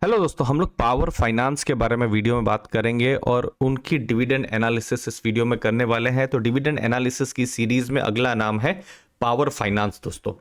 Hello दोस्तों, हम लोग पावर फाइनेंस के बारे में वीडियो में बात करेंगे और उनकी डिविडेंड एनालिसिस इस वीडियो में करने वाले हैं। तो डिविडेंड एनालिसिस की सीरीज में अगला नाम है पावर फाइनेंस दोस्तों।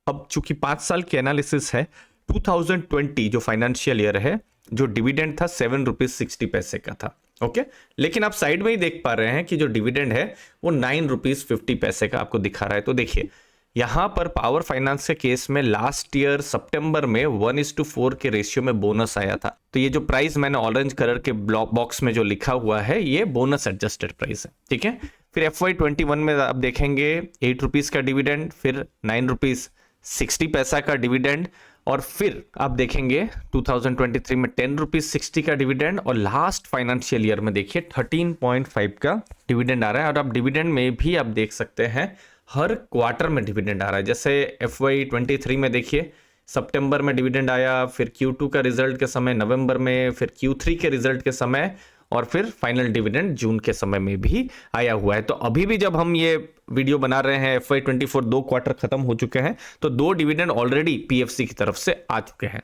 अब चूंकि 5 साल की एनालिसिस है, 2020 जो फाइनेंशियल ईयर है, जो डिविडेंड था 7 रुपीज 60 पैसे का था। ओके, लेकिन आप साइड में ही देख पा रहे हैं कि जो डिविडेंड है वो 9 रुपीज 50 पैसे का आपको दिखा रहा है। तो देखिए यहां पर पावर फाइनेंस के केस में लास्ट ईयर सितंबर में 1:4 के रेशियो में बोनस आया था। तो ये जो प्राइस मैंने ऑरेंज कलर के ब्लॉक बॉक्स में जो लिखा हुआ है ये बोनस एडजस्टेड प्राइस है, ठीक है। फिर FY21 में आप देखेंगे 8 रुपीज का डिविडेंड, फिर 9 रुपीज 60 पैसा का डिविडेंड, और फिर आप देखेंगे 2023 में 10 रुपीज 60 का डिविडेंड, और लास्ट फाइनेंशियल ईयर में देखिए 13.5 का डिविडेंड आ रहा है। और आप डिविडेंड में भी आप देख सकते हैं हर क्वार्टर में डिविडेंड आ रहा है। जैसे FY23 में देखिए सितंबर में डिविडेंड आया, फिर Q2 का रिजल्ट के समय नवंबर में, फिर Q3 के रिजल्ट के समय, और फिर फाइनल डिविडेंड जून के समय में भी आया हुआ है। तो अभी भी जब हम ये वीडियो बना रहे हैं FY24 2 क्वार्टर खत्म हो चुके हैं, तो 2 डिविडेंड ऑलरेडी PFC की तरफ से आ चुके हैं।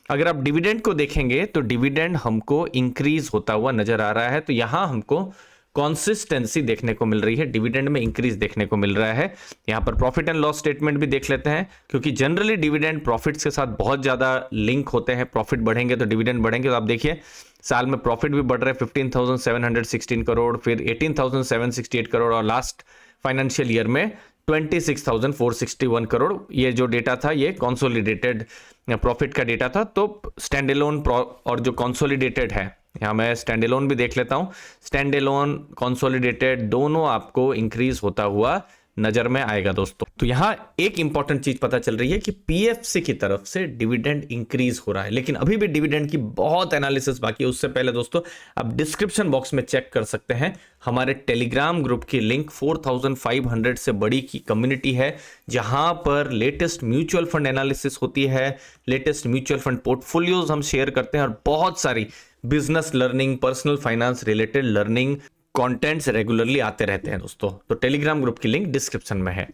अगर आप डिविडेंड को देखेंगे तो डिविडेंड हमको इंक्रीज होता हुआ नजर आ रहा है। तो यहां हमको कंसिस्टेंसी देखने को मिल रही है, डिविडेंड में इंक्रीज देखने को मिल रहा है। यहां पर प्रॉफिट एंड लॉस स्टेटमेंट भी देख लेते हैं, क्योंकि जनरली डिविडेंड प्रॉफिट्स के साथ बहुत ज्यादा लिंक होते हैं। प्रॉफिट बढ़ेंगे तो डिविडेंड बढ़ेंगे। तो आप देखिए साल में प्रॉफिट भी बढ़ रहे हैं 15,716 करोड़, फिर 18,768 करोड़, और लास्ट फाइनेंशियल ईयर में 26,461 करोड़। ये जो डेटा था ये कंसोलिडेटेड प्रॉफिट का डेटा था। तो स्टैंड एलोन और जो कंसोलिडेटेड है, यहां मैं स्टैंड एलोन भी देख लेता हूं, स्टैंड एलोन कंसोलिडेटेड दोनों आपको इंक्रीज होता हुआ नजर में आएगा दोस्तों। तो यहां एक इंपॉर्टेंट चीज पता चल रही है कि PFC की तरफ से डिविडेंड इंक्रीज हो रहा है, लेकिन अभी भी डिविडेंड की बहुत एनालिसिस बाकी है। उससे पहले दोस्तों आप डिस्क्रिप्शन बॉक्स में चेक कर सकते हैं हमारे टेलीग्राम ग्रुप की लिंक। 4500 से बड़ी की कम्युनिटी है, जहां पर लेटेस्ट म्यूचुअल फंड एनालिसिस होती है, लेटेस्ट म्यूचुअल फंड पोर्टफोलियोज हम शेयर करते हैं, और बहुत सारी business learning, personal finance related learning contents regularly आते रहते हैं दोस्तों। तो टेलीग्राम ग्रुप की लिंक डिस्क्रिप्शन में है।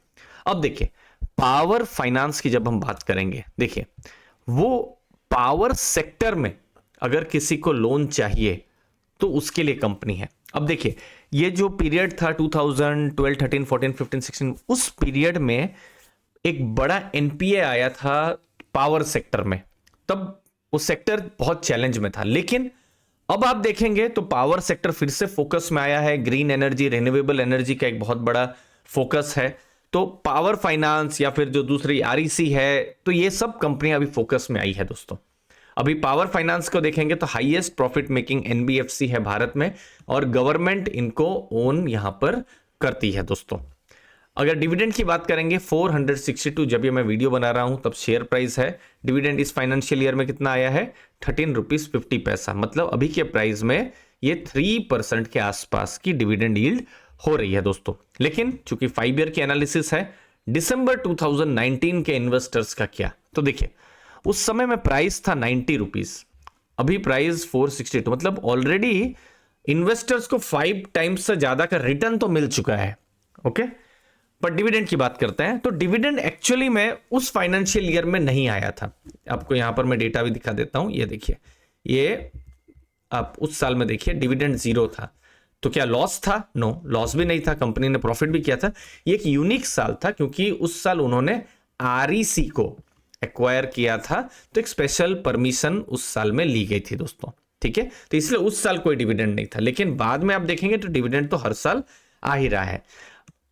अब देखिए पावर फाइनेंस की जब हम बात करेंगे, देखिए वो पावर सेक्टर में अगर किसी को लोन चाहिए तो उसके लिए कंपनी है। अब देखिए ये जो पीरियड था 2012, 13, 14, 15, 16, उस पीरियड में एक बड़ा NPA आया था पावर सेक्टर में। तब वो सेक्टर बहुत चैलेंज में था, लेकिन अब आप देखेंगे तो पावर सेक्टर फिर से फोकस में आया है। ग्रीन एनर्जी, रिन्यूएबल एनर्जी का एक बहुत बड़ा फोकस है। तो पावर फाइनेंस या फिर जो दूसरी REC है, तो ये सब कंपनियां अभी फोकस में आई है दोस्तों। अभी पावर फाइनेंस को देखेंगे तो हाईएस्ट प्रॉफिट मेकिंग NBFC है भारत में, और गवर्नमेंट इनको ओन यहां पर करती है दोस्तों। अगर डिविडेंड की बात करेंगे 462, जब ये मैं वीडियो बना रहा हूं तब शेयर प्राइस है। डिविडेंड इस फाइनेंशियल ईयर में कितना आया है? 13 रुपीज 50 पैसा। मतलब अभी के प्राइस में ये 3% के आसपास की डिविडेंड यील्ड हो रही है दोस्तों। लेकिन चूंकि 5 ईयर की एनालिसिस है, दिसंबर 2019 के इन्वेस्टर्स का क्या, तो देखिए उस समय में प्राइस था 90 रुपीज, अभी प्राइस 462। मतलब ऑलरेडी इन्वेस्टर्स को 5 टाइम्स से ज्यादा का रिटर्न तो मिल चुका है। ओके, पर डिविडेंड की बात करते हैं तो डिविडेंड एक्चुअली में उस फाइनेंशियल ईयर में नहीं आया था। आपको यहां पर मैं डेटा भी दिखा देता हूं, ये देखिए, ये आप उस साल में देखिए डिविडेंड 0 था। तो क्या लॉस था? नो, लॉस भी नहीं था, कंपनी ने प्रॉफिट भी किया था। ये एक यूनिक साल था क्योंकि उस साल उन्होंने REC को एक्वायर किया था, तो एक स्पेशल परमिशन उस साल में ली गई थी दोस्तों, ठीक है। तो इसलिए उस साल कोई डिविडेंड नहीं था, लेकिन बाद में आप देखेंगे तो डिविडेंड तो हर साल आ ही रहा है।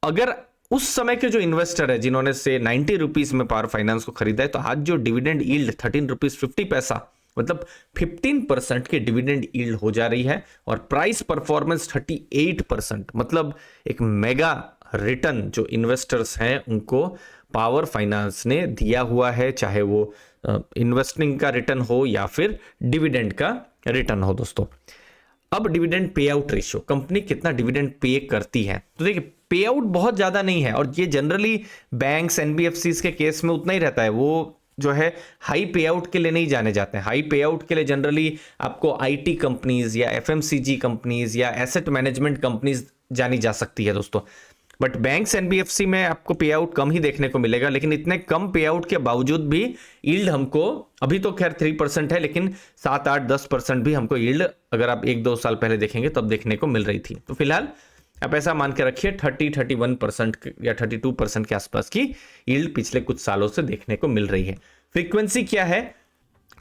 अगर उस समय के जो इन्वेस्टर है जिन्होंने से 90 रुपीज में पावर फाइनेंस को खरीदा है, तो आज जो डिविडेंड यील्ड 13 रुपीज 50 पैसा, मतलब 15% की डिविडेंड यील्ड हो जा रही है, और प्राइस परफॉर्मेंस 38%, मतलब एक मेगा रिटर्न जो इन्वेस्टर्स हैं उनको पावर फाइनेंस ने दिया हुआ है, चाहे वो इन्वेस्टिंग का रिटर्न हो या फिर डिविडेंड का रिटर्न हो दोस्तों। अब dividend pay out ratio, company कितना डिविडेंड पे करती है, तो देखिए पे आउट बहुत ज्यादा नहीं है, और ये जनरली बैंक्स NBFCs के केस में उतना ही रहता है। वो जो है हाई पे आउट के लिए नहीं जाने जाते हैं। हाई पे आउट के लिए जनरली आपको IT कंपनीज या FMCG कंपनीज या एसेट मैनेजमेंट कंपनीज जानी जा सकती है दोस्तों। बट बैंक्स एनबीएफसी में आपको पे आउट कम ही देखने को मिलेगा, लेकिन इतने कम पे आउट के बावजूद भी यील्ड हमको अभी तो खैर 3% है, लेकिन 7-8-10% भी हमको यील्ड अगर आप 1-2 साल पहले देखेंगे तब देखने को मिल रही थी। तो फिलहाल आप ऐसा मान के रखिए 30-31% या 32% के आसपास की यील्ड पिछले कुछ सालों से देखने को मिल रही है। फ्रीक्वेंसी क्या है?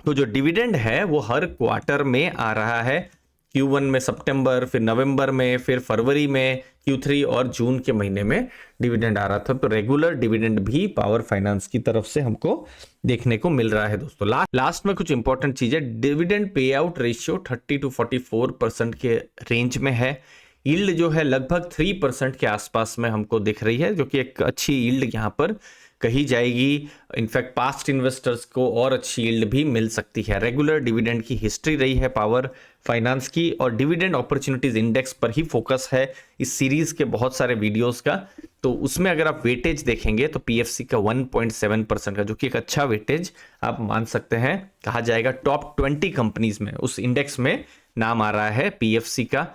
तो जो डिविडेंड है वो हर क्वार्टर में आ रहा है। Q1 में सितंबर, फिर नवंबर में, फिर फरवरी में, Q3 और जून के महीने में डिविडेंड आ रहा था। तो रेगुलर डिविडेंड भी पावर फाइनेंस की तरफ से हमको देखने को मिल रहा है दोस्तों। लास्ट में कुछ इंपॉर्टेंट चीजें, डिविडेंड पे आउट रेशियो 30-44% के रेंज में है। यील्ड जो है लगभग 3% के आसपास में हमको दिख रही है, जो कि एक अच्छी यील्ड यहाँ पर कही जाएगी। इनफैक्ट पास्ट इन्वेस्टर्स को और अच्छी यील्ड भी मिल सकती है। रेगुलर डिविडेंड की हिस्ट्री रही है पावर फाइनेंस की, और डिविडेंड अपॉर्चुनिटीज इंडेक्स पर ही फोकस है इस सीरीज के बहुत सारे वीडियोस का। तो उसमें अगर आप वेटेज देखेंगे तो पीएफसी का 1.7% का, जो कि एक अच्छा वेटेज आप मान सकते हैं, कहा जाएगा टॉप 20 कंपनीज में उस इंडेक्स में नाम आ रहा है पीएफसी का।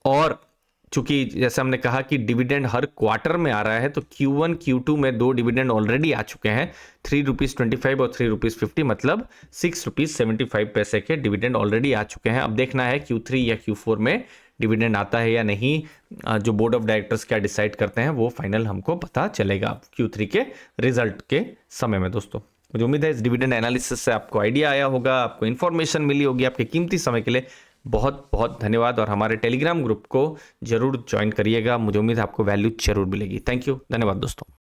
और चूंकि जैसे हमने कहा कि डिविडेंड हर क्वार्टर में आ रहा है, तो Q1 Q2 में 2 डिविडेंड ऑलरेडी आ चुके हैं, ₹3.25 और ₹3.50, मतलब ₹6.75 के डिविडेंड ऑलरेडी आ चुके हैं। अब देखना है Q3 या Q4 में डिविडेंड आता है या नहीं। जो बोर्ड ऑफ डायरेक्टर्स क्या डिसाइड करते हैं वो फाइनल हमको पता चलेगा Q3 के रिजल्ट के समय में दोस्तों। मुझे उम्मीद है इस डिविडेंड एनालिसिस से आपको आइडिया आया होगा, आपको इन्फॉर्मेशन मिली होगी। आपके कीमती समय के लिए बहुत बहुत धन्यवाद, और हमारे टेलीग्राम ग्रुप को जरूर ज्वाइन करिएगा। मुझे उम्मीद है आपको वैल्यू जरूर मिलेगी। थैंक यू, धन्यवाद दोस्तों।